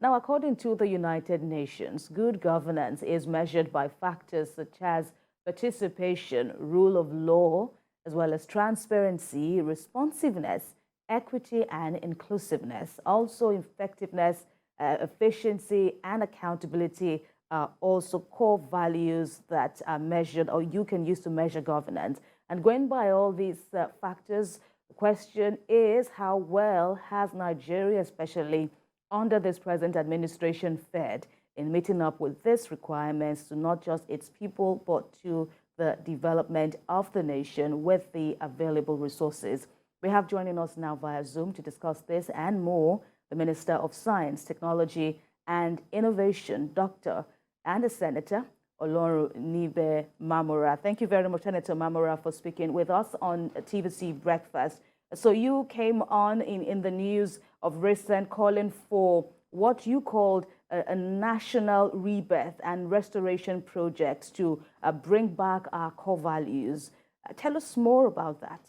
Now, according to the United Nations, good governance is measured by factors such as participation, rule of law, as well as transparency, responsiveness, equity, and inclusiveness. Also, effectiveness, efficiency, and accountability are also core values that are measured or you can use to measure governance. And going by all these factors, the question is how well has Nigeria, especially under this present administration, fared in meeting up with these requirements to not just its people, but to the development of the nation with the available resources. We have joining us now via Zoom to discuss this and more, the Minister of Science, Technology and Innovation, Dr. and the Senator, Olorunniyi Mamora. Thank you very much, Senator Mamora, for speaking with us on TVC Breakfast. So you came on in the news of recent calling for what you called a national rebirth and restoration project to bring back our core values. Tell us more about that.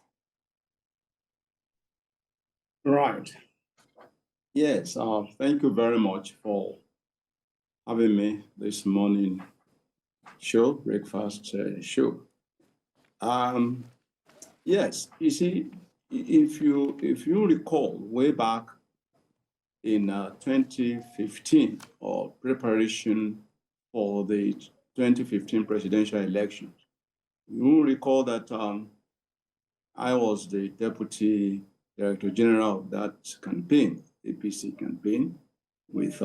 Right. Yes, thank you very much for having me this morning show, breakfast show. Yes, you see, if you recall way back in 2015 or preparation for the 2015 presidential elections, you recall that I was the Deputy Director General of that campaign, APC campaign, with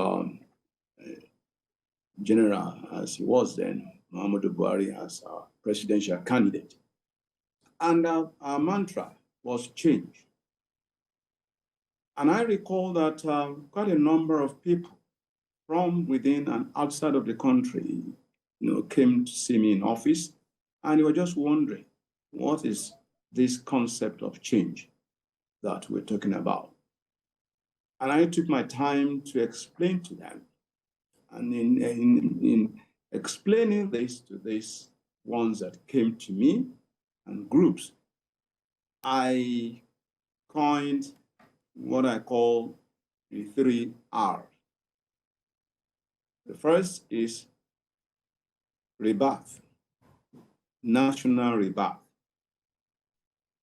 General, as he was then, Muhammadu Buhari as our presidential candidate. And our mantra was change. And I recall that quite a number of people from within and outside of the country, came to see me in office, and they were just wondering, what is this concept of change that we're talking about? And I took my time to explain to them. And in explaining this to these ones that came to me and groups, I coined what I call the 3 R's. The first is rebirth, national rebirth.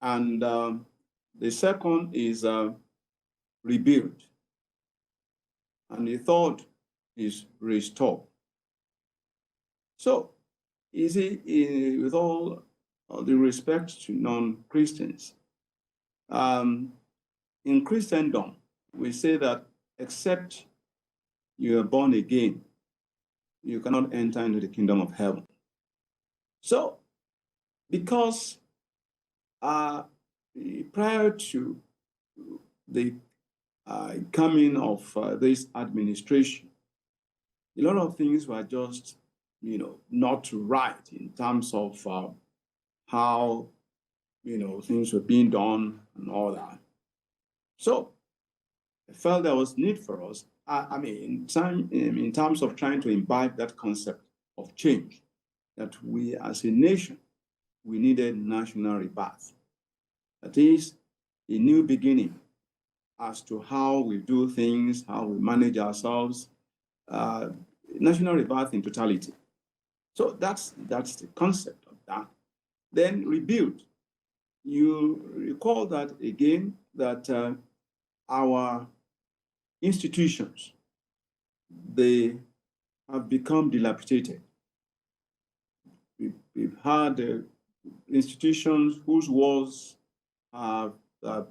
And the second is rebuild. And the third is restore. So, with all the respect to non-Christians, in Christendom, we say that except you are born again, you cannot enter into the kingdom of heaven. So, because prior to the coming of this administration, a lot of things were just, not right in terms of how, things were being done and all that. So I felt there was need for us, in terms of trying to imbibe that concept of change, that we as a nation, we needed national rebirth. That is a new beginning as to how we do things, how we manage ourselves, national rebirth in totality. So that's the concept of that. Then rebuild. You recall that again, that our institutions, they have become dilapidated. We've had institutions whose walls are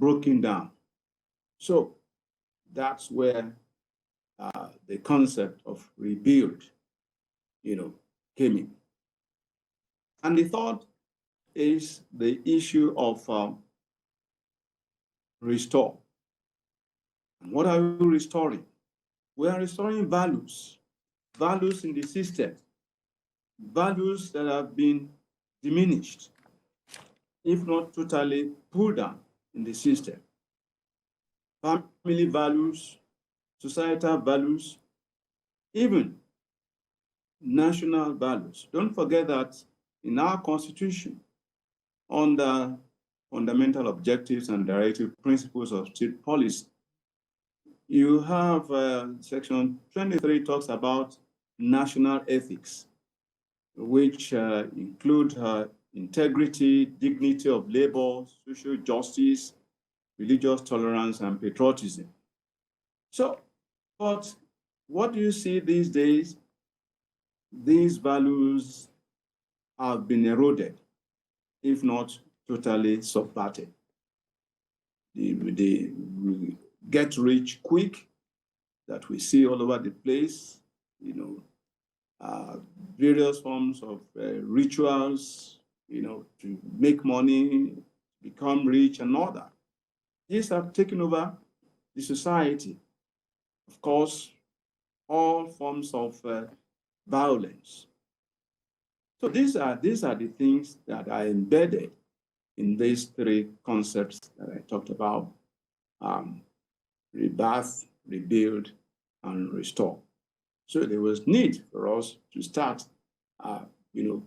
broken down. So that's where the concept of rebuild, came in. And the third is the issue of restore. And what are we restoring? We are restoring values in the system, values that have been diminished, if not totally pulled down in the system. Family values, societal values, even national values. Don't forget that in our Constitution, under fundamental objectives and directive principles of state policy, You have section 23 talks about national ethics, which include integrity, dignity of labor, social justice, religious tolerance, and patriotism. So, but what do you see these days? These values have been eroded, if not totally subverted. The get rich quick that we see all over the place, various forms of rituals, to make money, become rich and all that. These have taken over the society. Of course, all forms of violence. So these are the things that are embedded in these three concepts that I talked about: rebirth, rebuild, and restore. So there was need for us to start,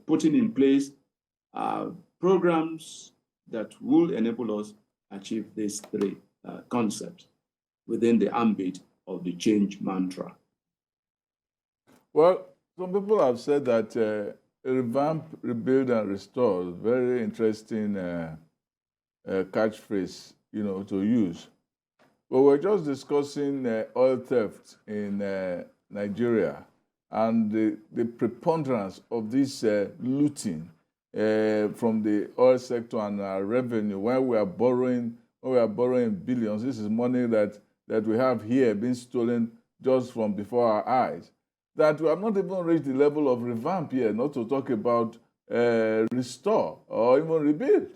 putting in place programs that will enable us achieve these three concepts within the ambit of the change mantra. Well, some people have said that revamp, rebuild, and restore is a very interesting catchphrase, to use. But we're just discussing oil theft in Nigeria and the preponderance of this looting from the oil sector and our revenue. When we are borrowing billions, this is money that we have here being stolen just from before our eyes. That we have not even reached the level of revamp here, not to talk about restore or even rebuild.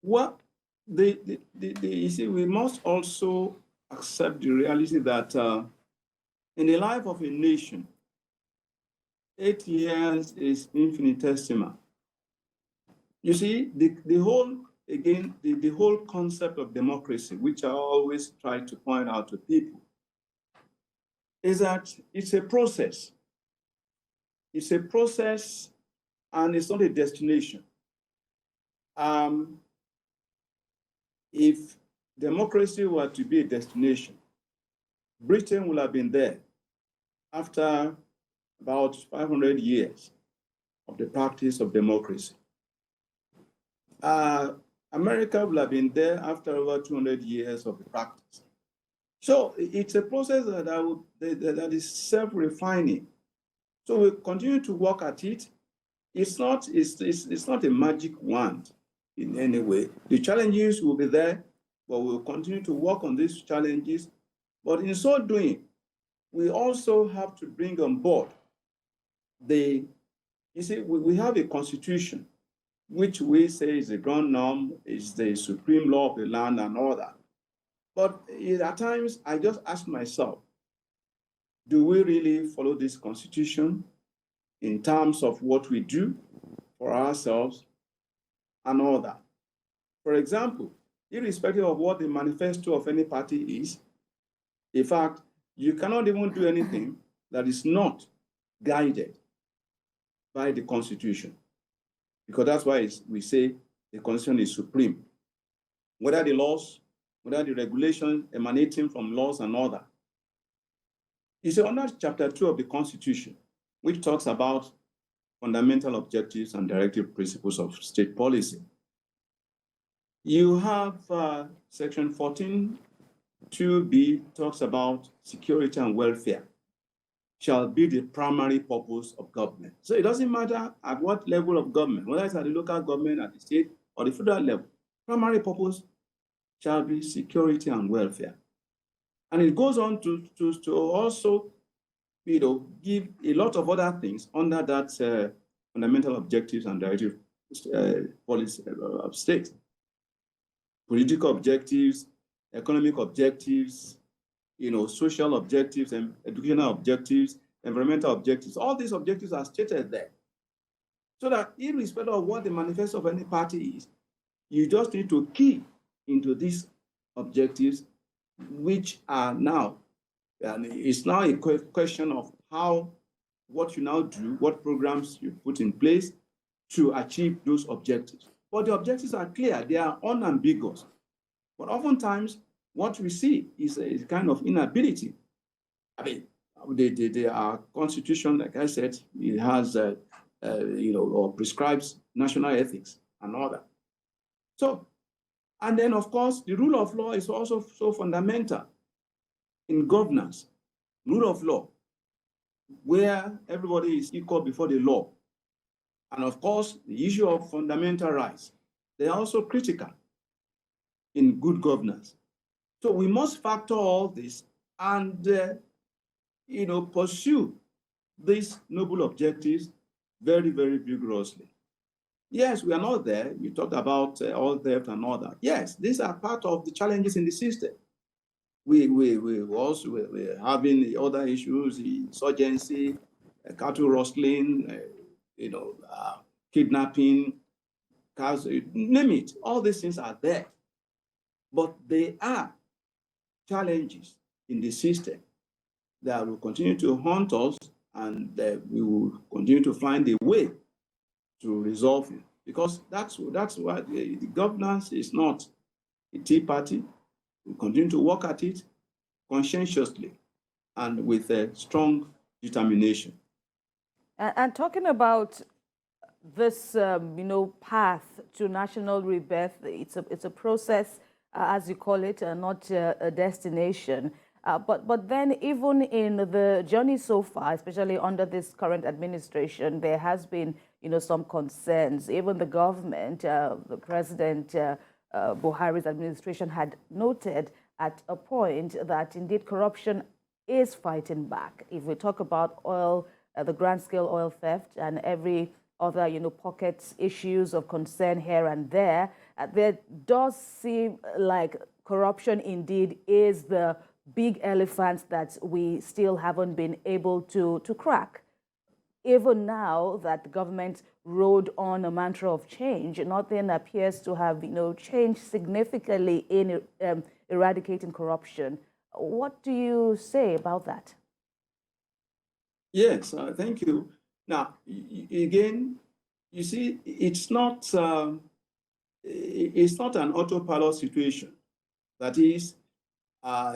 Well, you see, we must also accept the reality that in the life of a nation, 8 years is infinitesimal. You see, the whole concept of democracy, which I always try to point out to people, is that it's a process. It's a process, and it's not a destination. If democracy were to be a destination, Britain would have been there after about 500 years of the practice of democracy. America will have been there after over 200 years of the practice. So it's a process that is self-refining. So we continue to work at it. It's not a magic wand in any way. The challenges will be there, but we'll continue to work on these challenges. But in so doing, we also have to bring on board we have a constitution, which we say is the ground norm, is the supreme law of the land and all that. But at times, I just ask myself, do we really follow this constitution in terms of what we do for ourselves and all that? For example, irrespective of what the manifesto of any party is, in fact, you cannot even do anything that is not guided by the Constitution, because that's why we say the Constitution is supreme. Whether the laws, whether the regulations emanating from laws and all that. It's under Chapter 2 of the Constitution, which talks about fundamental objectives and directive principles of state policy. You have Section 14(2)(b) talks about security and welfare shall be the primary purpose of government. So it doesn't matter at what level of government, whether it's at the local government, at the state, or the federal level, primary purpose shall be security and welfare. And it goes on to also, give a lot of other things under that fundamental objectives and directive policy of state. Political objectives, economic objectives, social objectives, and educational objectives, environmental objectives. All these objectives are stated there. So that irrespective of what the manifesto of any party is, you just need to key into these objectives, which are now, and it's now a question of what you now do, what programs you put in place to achieve those objectives. But the objectives are clear, they are unambiguous. But oftentimes, what we see is a kind of inability. I mean, our constitution, like I said, it has, or prescribes national ethics and all that. So, and then of course, the rule of law is also so fundamental in governance. Rule of law, where everybody is equal before the law. And of course, the issue of fundamental rights, they are also critical in good governance. So we must factor all this and, pursue these noble objectives very, very vigorously. Yes, we are not there. You talked about all theft and all that. Yes, these are part of the challenges in the system. We're having other issues, insurgency, cattle rustling, kidnapping, cars, name it. All these things are there. But they are challenges in the system that will continue to haunt us, and we will continue to find a way to resolve it. Because that's why the governance is not a tea party. We continue to work at it conscientiously and with a strong determination. And talking about this, path to national rebirth, it's a process, as you call it, not a destination. But then even in the journey so far, especially under this current administration, there has been, some concerns. Even the government, the President Buhari's administration had noted at a point that indeed corruption is fighting back. If we talk about oil, the grand-scale oil theft and every other, pockets, issues of concern here and there, there does seem like corruption indeed is the big elephant that we still haven't been able to crack. Even now that the government rode on a mantra of change, nothing appears to have, changed significantly in eradicating corruption. What do you say about that? Yes, thank you. Now, again, you see, it's not an autopilot situation. That is,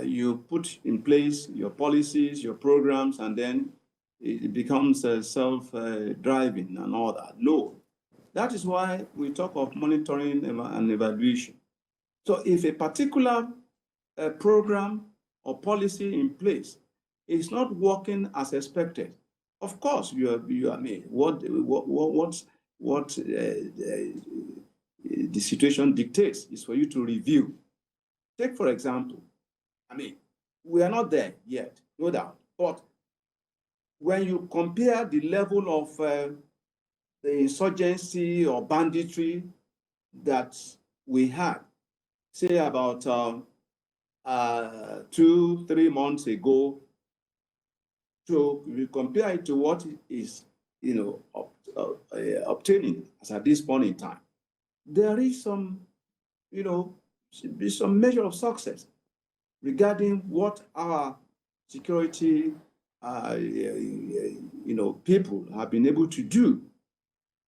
you put in place your policies, your programs, and then it becomes self-driving and all that. No, that is why we talk of monitoring and evaluation. So if a particular program or policy in place is not working as expected, of course, what the situation dictates is for you to review. Take, for example, we are not there yet, no doubt, but when you compare the level of the insurgency or banditry that we had, say about 2-3 months ago, so we compare it to what is, obtaining as at this point in time, there is some, should be some measure of success regarding what our security, people have been able to do.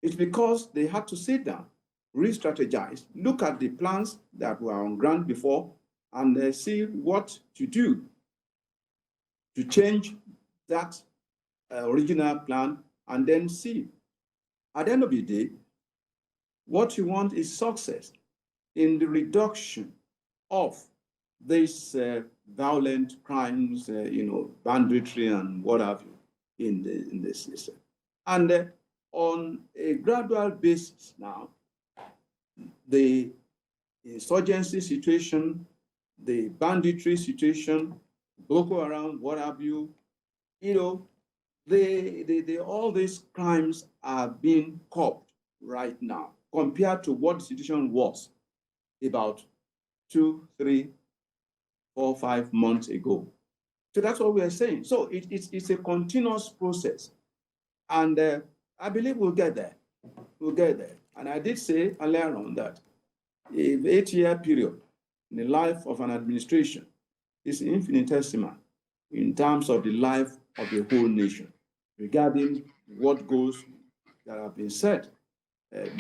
It's because they had to sit down, re-strategize, look at the plans that were on ground before, and see what to do to change that original plan, and then see. At the end of the day, what you want is success in the reduction of these violent crimes, banditry and what have you in the system. And on a gradual basis now, the insurgency situation, the banditry situation, Boko Haram, what have you, all these crimes are being curbed right now compared to what the situation was about 2, 3, 4, 5 months ago. So that's what we are saying. So it's a continuous process. And I believe we'll get there. We'll get there. And I did say earlier on that an 8-year period in the life of an administration is infinitesimal in terms of the life of the whole nation regarding what goals that have been set,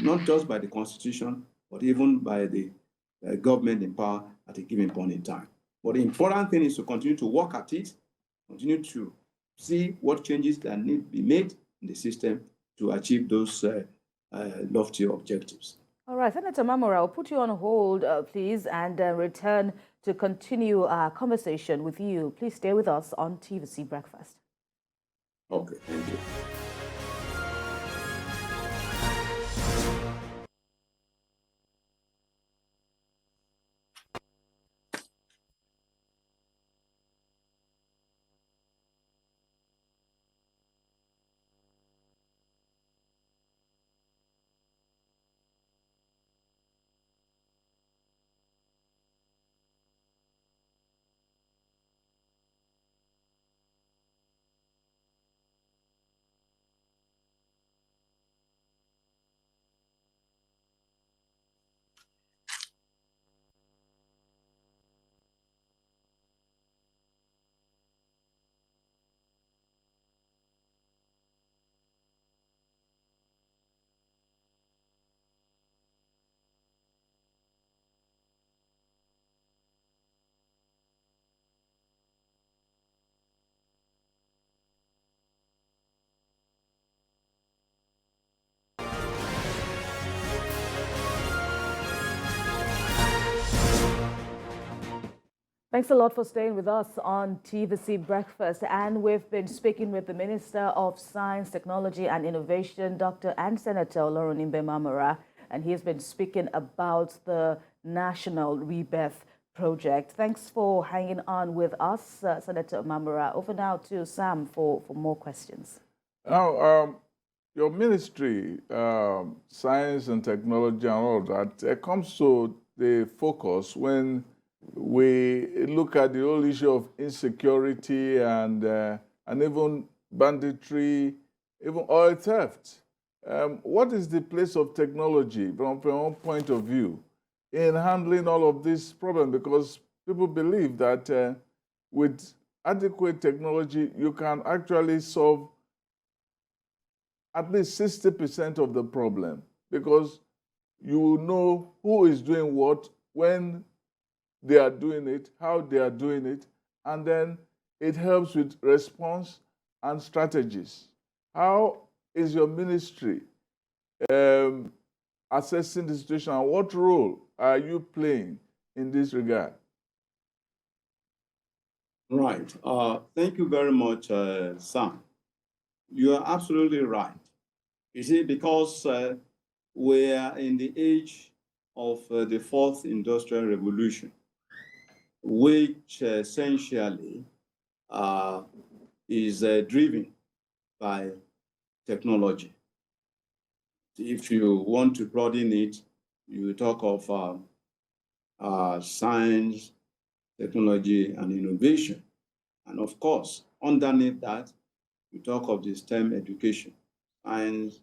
not just by the Constitution, but even by the government in power at a given point in time. But the important thing is to continue to work at it, continue to see what changes that need to be made in the system to achieve those lofty objectives. All right, Senator Mamora, I'll put you on hold, please, and return to continue our conversation with you. Please stay with us on TVC Breakfast. Okay, thank you. Thanks a lot for staying with us on TVC Breakfast. And we've been speaking with the Minister of Science, Technology and Innovation, Dr. and Senator Oloronimbe Mamora, and he has been speaking about the National Rebirth Project. Thanks for hanging on with us, Senator Mamora. Over now to Sam for more questions. Now, your ministry, science and technology and all that, comes to the focus when we look at the whole issue of insecurity and even banditry, even oil theft. What is the place of technology from your point of view in handling all of this problem? Because people believe that with adequate technology, you can actually solve at least 60% of the problem, because you know who is doing what, when they are doing it, how they are doing it, and then it helps with response and strategies. How is your ministry assessing the situation, and what role are you playing in this regard? Right. Thank you very much, Sam. You are absolutely right. You see, because we are in the age of the fourth industrial revolution, which essentially is driven by technology. If you want to broaden it, you talk of science, technology, and innovation. And of course, underneath that, you talk of the STEM education, science,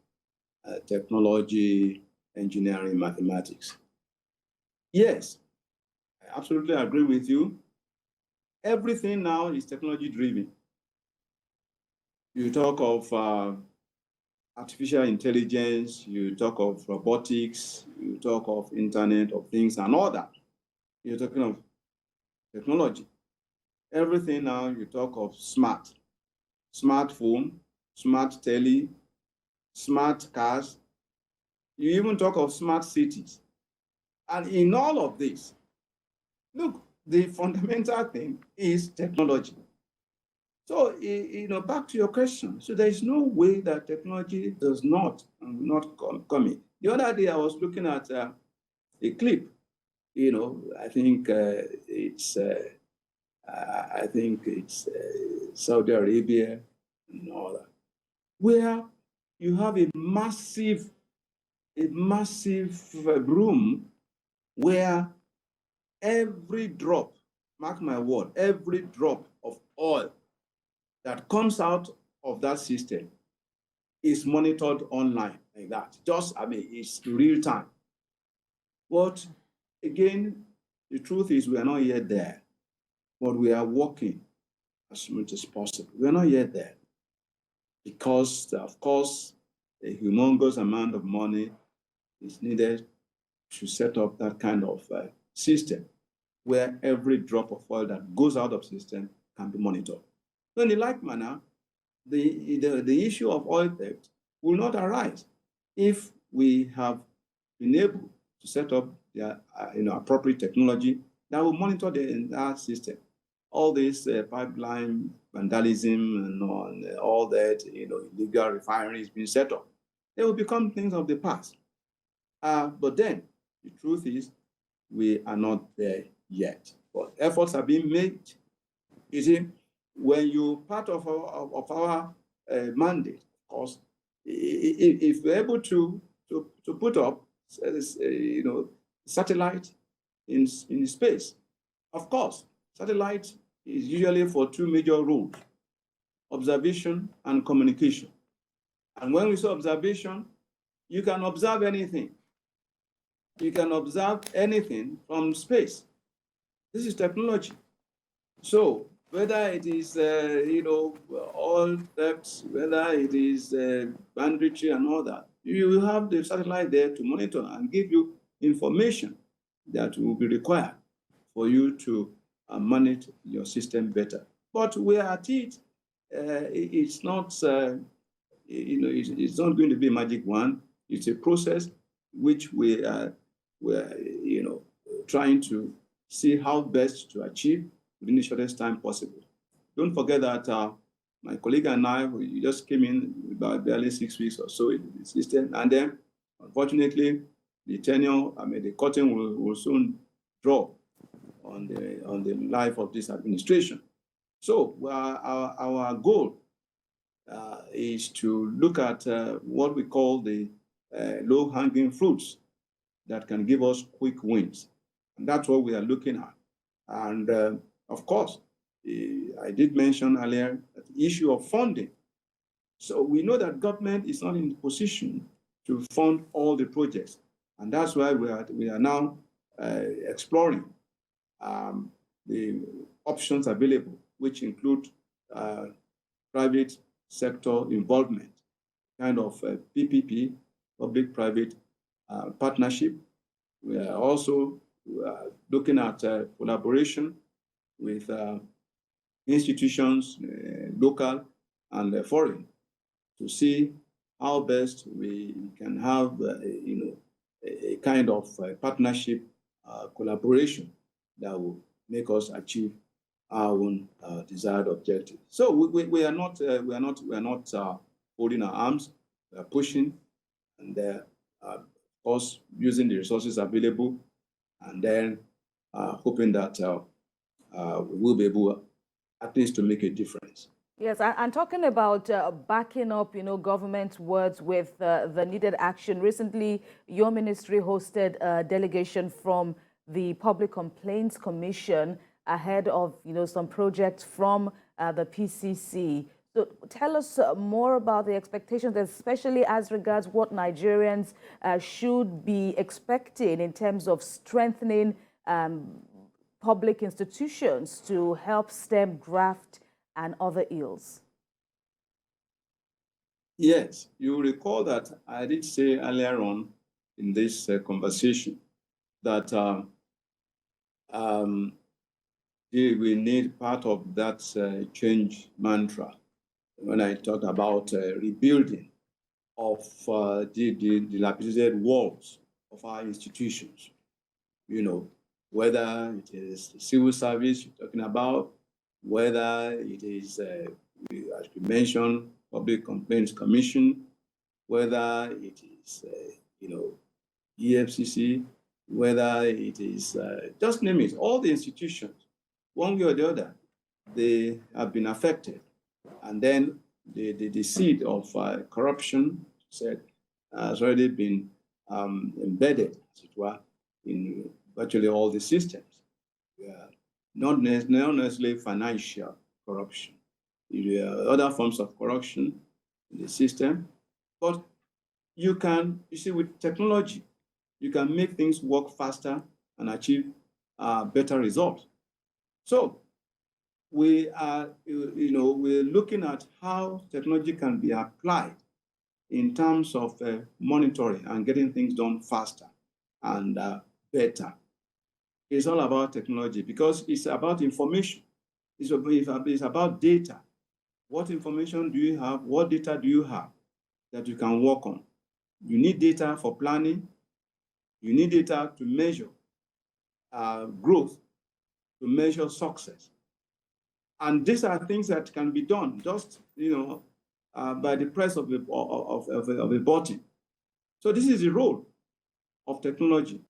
technology, engineering, mathematics. Yes, I absolutely agree with you. Everything now is technology driven. You talk of artificial intelligence, you talk of robotics, you talk of Internet of Things and all that. You're talking of technology. Everything now you talk of smartphone, smart tele, smart cars. You even talk of smart cities. And in all of this, look, the fundamental thing is technology. So, back to your question. So there is no way that technology does not come in. The other day I was looking at a clip. I think it's Saudi Arabia and all that, where you have a massive room where every drop, mark my word, every drop of oil that comes out of that system is monitored online like that. It's real time. But again, the truth is we are not yet there, but we are working as much as possible. We are not yet there because, of course, a humongous amount of money is needed to set up that kind of system. where every drop of oil that goes out of the system can be monitored. So in the like manner, the issue of oil theft will not arise if we have been able to set up the appropriate technology that will monitor the entire system. All this pipeline vandalism and all that, illegal refineries being set up, they will become things of the past. But then the truth is, we are not there yet. But efforts are being made. You see, when you're part of our mandate, of course, if we're able to put up, satellite in space, of course, satellite is usually for two major roles: observation and communication. And when we say observation, you can observe anything. You can observe anything from space. This is technology. So whether it is, oil thefts, whether it is banditry and all that, you will have the satellite there to monitor and give you information that will be required for you to manage your system better. But we are at it. It's not, it's not going to be a magic one. It's a process which we're trying to see how best to achieve within the shortest time possible. Don't forget that my colleague and I, we just came in about barely 6 weeks or so in the system, and then unfortunately the tenure, the curtain will soon draw on the life of this administration. So our goal is to look at what we call the low-hanging fruits that can give us quick wins. And that's what we are looking at. And of course, I did mention earlier the issue of funding. So we know that government is not in the position to fund all the projects. And that's why we are now exploring the options available, which include private sector involvement, kind of PPP, public-private partnership. We are also looking at collaboration with institutions, local and foreign, to see how best we can have a kind of partnership collaboration that will make us achieve our own desired objective. So we are not holding our arms. We are pushing, and of course using the resources available, and then hoping that we will be able at least to make a difference. Yes, and talking about backing up, government words with the needed action. Recently, your ministry hosted a delegation from the Public Complaints Commission ahead of, some projects from the PCC. So tell us more about the expectations, especially as regards what Nigerians should be expecting in terms of strengthening public institutions to help stem graft and other ills. Yes, you recall that I did say earlier on in this conversation that we need part of that change mantra when I talk about rebuilding of the dilapidated walls of our institutions. Whether it is the civil service you're talking about, whether it is, as you mentioned, Public Complaints Commission, whether it is, EFCC, whether it is, just name it, all the institutions, one way or the other, they have been affected. And then the seed of corruption, said, has already been embedded, as it were, in virtually all the systems. Not necessarily financial corruption. There are other forms of corruption in the system, but you see, with technology, you can make things work faster and achieve better results. So we are, we're looking at how technology can be applied in terms of monitoring and getting things done faster and better. is all about technology because it's about information. It's about data. What information do you have? What data do you have that you can work on? You need data for planning. You need data to measure growth, to measure success. And these are things that can be done just, by the press of a button. So this is the role of technology,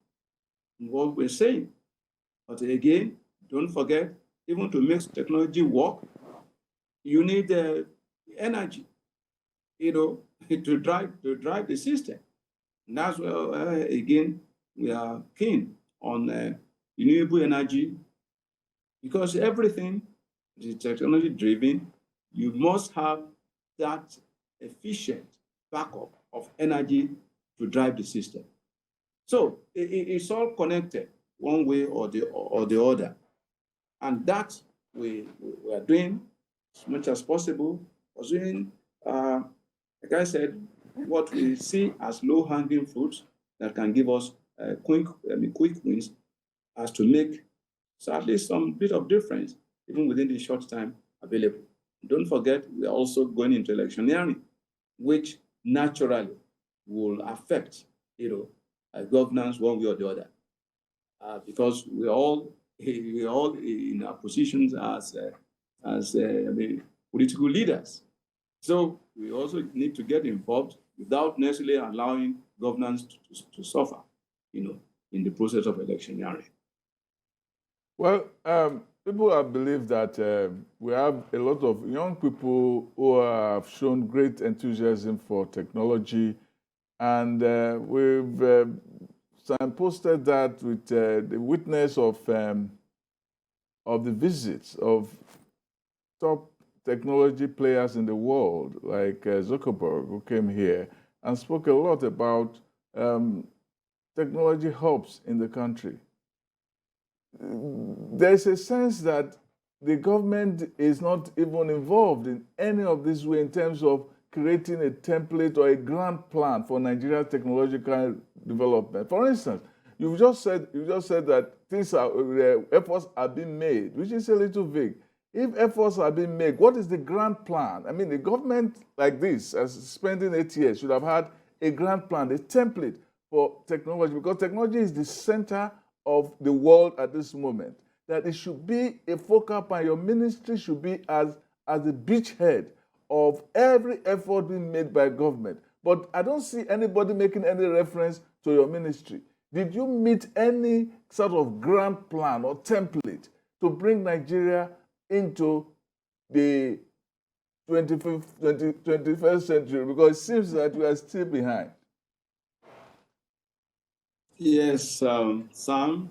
what we're saying. But again, don't forget, even to make technology work, you need energy, to drive the system. And that's where, again, we are keen on renewable energy, because everything is technology driven. You must have that efficient backup of energy to drive the system. So it's all connected one way or the other. And that we are doing as much as possible, pursuing, like I said, what we see as low-hanging fruits that can give us quick wins, as to make at least some bit of difference, even within the short time available. Don't forget, we are also going into electioneering, which naturally will affect, governance one way or the other, because we all in our positions as political leaders. So we also need to get involved without necessarily allowing governance to suffer, in the process of electioneering. Well, people have believed that we have a lot of young people who have shown great enthusiasm for technology, and we've signposted that with the witness of the visits of top technology players in the world, like Zuckerberg, who came here and spoke a lot about technology hubs in the country. There's a sense that the government is not even involved in any of this way in terms of creating a template or a grand plan for Nigeria's technological development. For instance, you just said that efforts are being made, which is a little vague. If efforts are being made, what is the grand plan? I mean, the government like this, as spending 8 years, should have had a grand plan, a template for technology, because technology is the center of the world at this moment. That it should be a focal point. Your ministry should be as a beachhead of every effort being made by government. But I don't see anybody making any reference to your ministry. Did you meet any sort of grand plan or template to bring Nigeria into the 21st century? Because it seems that we are still behind. Yes, Sam,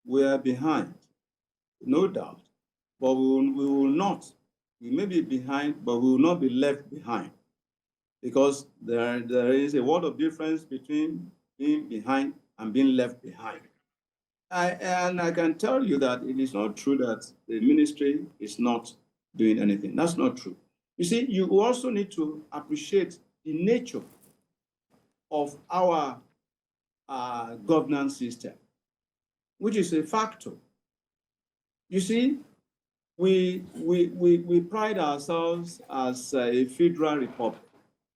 we are behind, no doubt. But we will not. We may be behind, but we will not be left behind. Because there is a world of difference between being behind and being left behind. And I can tell you that it is not true that the ministry is not doing anything. That's not true. You see, you also need to appreciate the nature of our governance system, which is a factor. You see, we pride ourselves as a federal republic.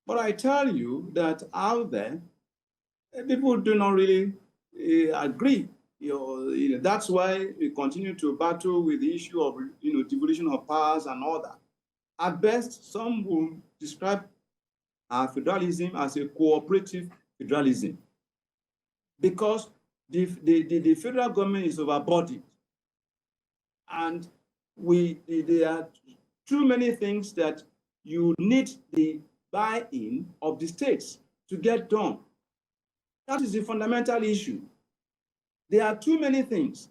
But I tell you that out there, people do not really agree. That's why we continue to battle with the issue of devolution of powers and all that. At best, some will describe our federalism as a cooperative federalism, because the federal government is overburdened, and there are too many things that you need the buy-in of the states to get done. That is the fundamental issue. There are too many things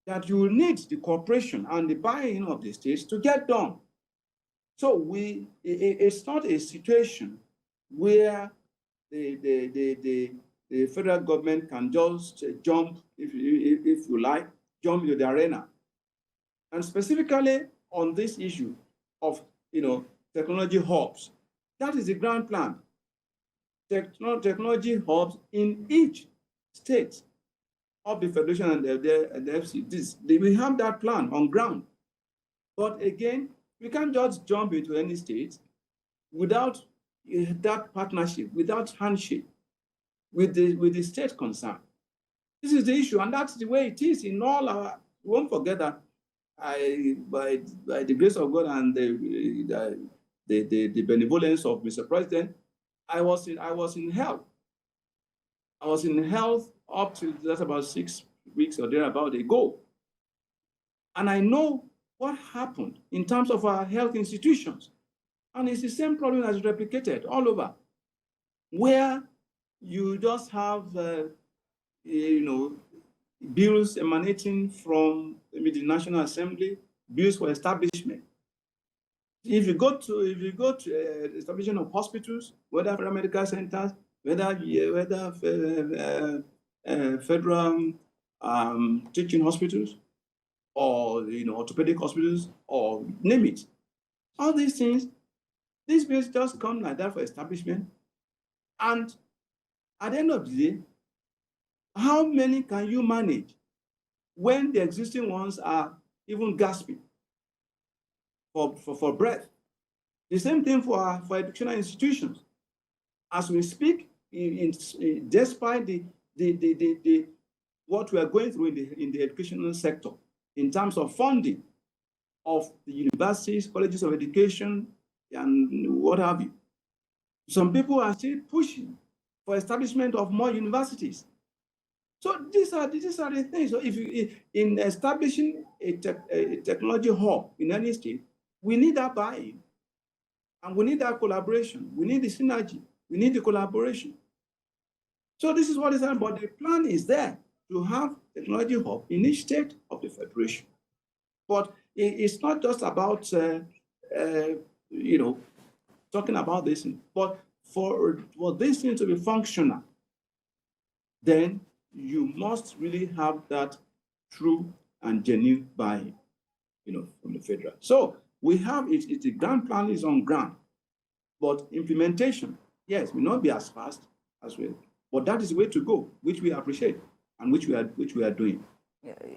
that you need the cooperation and the buy-in of the states to get done. So it's not a situation where the federal government can just jump, if you like, jump into the arena. And specifically on this issue of technology hubs, that is the grand plan. Technology hubs in each state. of the Federation and the FC. We have that plan on ground. But again, we can't just jump into any state without that partnership, without handshake with the state concerned. This is the issue, and that's the way it is in all our. We won't forget that by the grace of God and the benevolence of Mr. President, I was in health. I was in health up to just about 6 weeks or thereabout ago. And I know what happened in terms of our health institutions. And it's the same problem that's replicated all over, where you just have, bills emanating from maybe the National Assembly, bills for establishment. If you go to establishment of hospitals, whether medical centers, whether federal teaching hospitals, or orthopedic hospitals, or name it, all these things, these bills just come like that for establishment. And at the end of the day, how many can you manage when the existing ones are even gasping for breath? The same thing for educational institutions. As we speak, despite what we are going through in the educational sector, in terms of funding of the universities, colleges of education, and what have you, some people are still pushing for establishment of more universities. So these are the things. So in establishing a technology hub in any state, we need that buy-in, and we need that collaboration. We need the synergy. We need the collaboration. So this is what is happening. But the plan is there to have technology hub in each state of the federation. But it's not just about talking about this, but for this thing to be functional, then you must really have that true and genuine buy-in, from the federal. So we have it. The grand plan is on ground, but implementation, yes, may not be as fast as well. But that is the way to go, which we appreciate and which we are doing.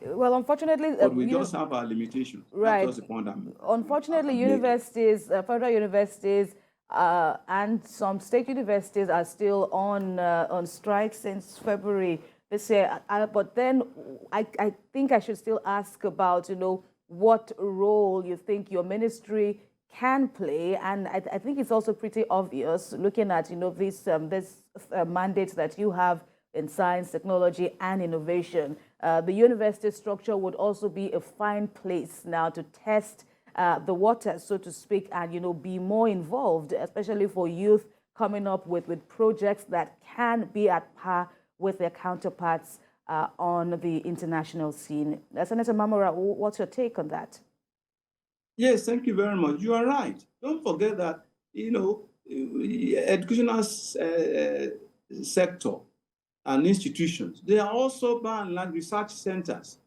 Well, unfortunately, but we just have our limitations. Right. That's the point unfortunately, universities, federal universities, and some state universities are still on strike since February this year. But then I think I should still ask about, what role you think your ministry can play. And I think it's also pretty obvious looking at, this mandate that you have in science, technology, and innovation. The university structure would also be a fine place now to test the waters, so to speak, and be more involved, especially for youth coming up with projects that can be at par with their counterparts on the international scene. Senator Mamora, what's your take on that? Yes, thank you very much. You are right. Don't forget that, educational sector and institutions, they are also by and large research centers.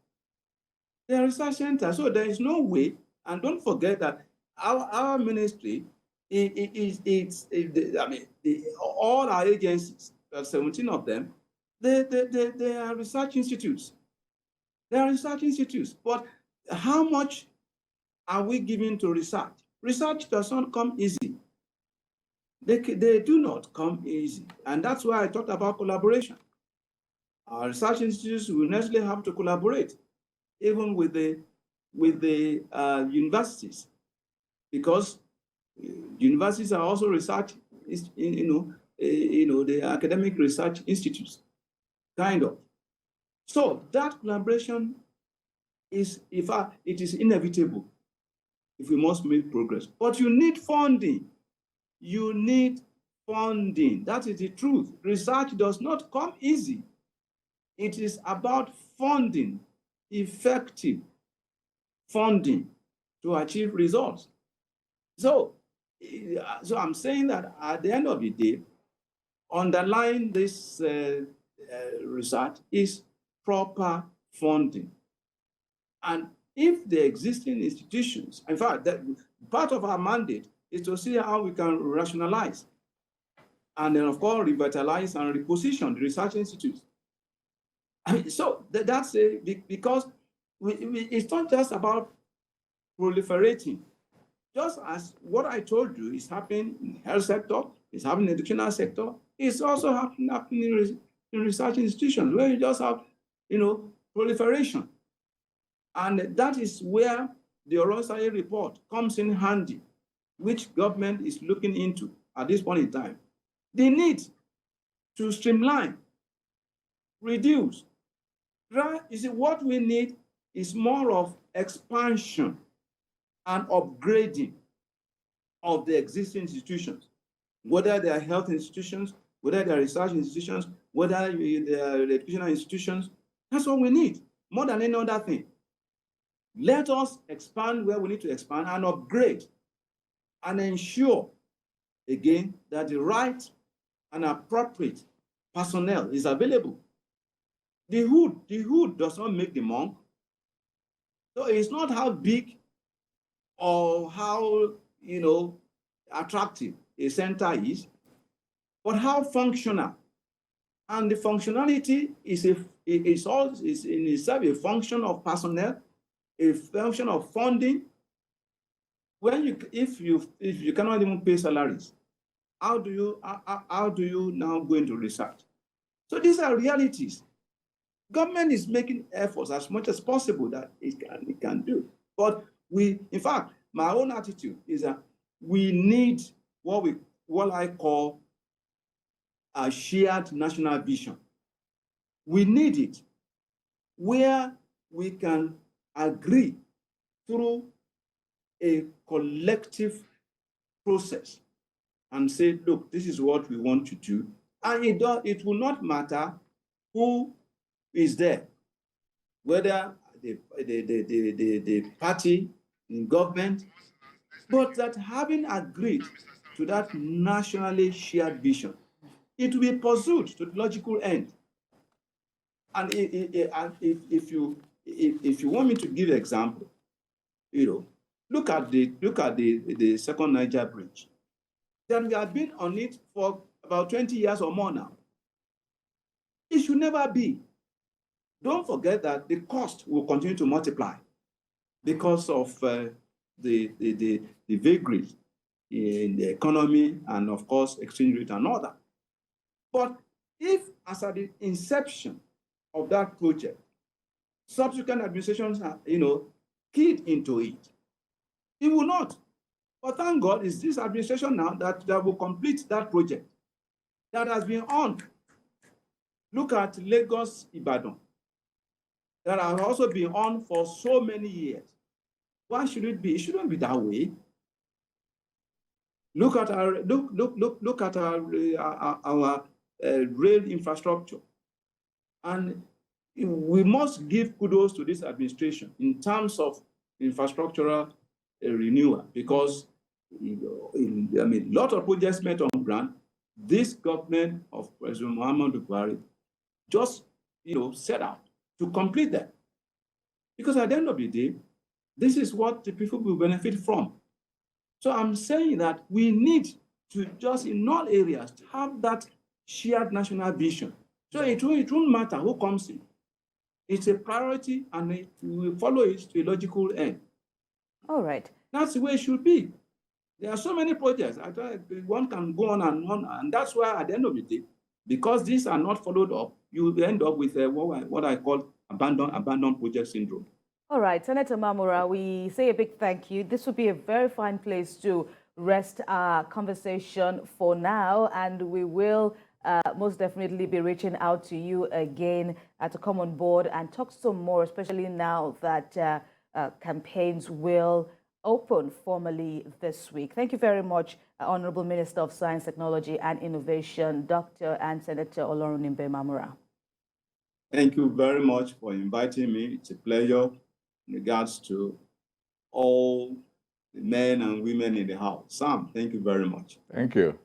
They are research centers, so there is no way. And don't forget that our ministry all our agencies, 17 of them, they are research institutes. They are research institutes. But how much are we giving to research? Research does not come easy. They do not come easy. And that's why I talked about collaboration. Our research institutes will necessarily have to collaborate, even with the universities, because universities are also research, the academic research institutes, kind of. So that collaboration is, in fact, it is inevitable if we must make progress. But you need funding. You need funding. That is the truth. Research does not come easy. It is about funding, effective funding to achieve results. So I'm saying that at the end of the day, underlying this research is proper funding. And if the existing institutions, in fact, part of our mandate is to see how we can rationalize and then, of course, revitalize and reposition the research institutes. I mean, so that's because it's not just about proliferating. Just as what I told you is happening in the health sector, it's happening in the educational sector, it's also happening in research institutions where you just have, proliferation. And that is where the Orosai report comes in handy, which government is looking into at this point in time. The need to streamline, reduce. Right? You see, what we need is more of expansion and upgrading of the existing institutions, whether they are health institutions, whether they are research institutions, whether they are educational institutions. That's what we need, more than any other thing. Let us expand where we need to expand and upgrade and ensure, again, that the right and appropriate personnel is available. The hood does not make the monk. So it's not how big or how, attractive a center is, but how functional. And the functionality is in itself a function of personnel, a function of funding. If you cannot even pay salaries, how do you now go into research? So these are realities. Government is making efforts as much as possible that it can do. But in fact, my own attitude is that we need what I call a shared national vision. We need it where we can agree through a collective process and say, look, this is what we want to do. And it will not matter who is there, whether the party in government, but that having agreed to that nationally shared vision, it will be pursued to the logical end. And if you want me to give an example, look at the second Niger bridge. Then we have been on it for about 20 years or more now. It should never be. Don't forget that the cost will continue to multiply because of the vagaries in the economy and, of course, exchange rate and all that. But if, as at the inception of that project, subsequent administrations have, keyed into it, it will not. But thank God, it's this administration now that will complete that project that has been on. Look at Lagos Ibadan, that has also been on for so many years. Why should it be? It shouldn't be that way. Look at our rail infrastructure, and we must give kudos to this administration in terms of infrastructural renewal, because a lot of projects met on ground. This government of President Muhammadu Buhari just set out to complete them, because at the end of the day, this is what the people will benefit from. So I'm saying that we need to just in all areas have that shared national vision. So it won't matter who comes in. It's a priority, and we will follow it to a logical end. All right. That's the way it should be. There are so many projects. One can go on, and that's why at the end of the day, because these are not followed up, you end up with what I call abandoned project syndrome. All right, Senator Mamora, we say a big thank you. This would be a very fine place to rest our conversation for now, and we will most definitely be reaching out to you again to come on board and talk some more, especially now that campaigns will open formally this week. Thank you very much, Honorable Minister of Science, Technology and Innovation, Dr. and Senator Olorunimbe Mamora. Thank you very much for inviting me. It's a pleasure in regards to all the men and women in the house. Sam, thank you very much. Thank you.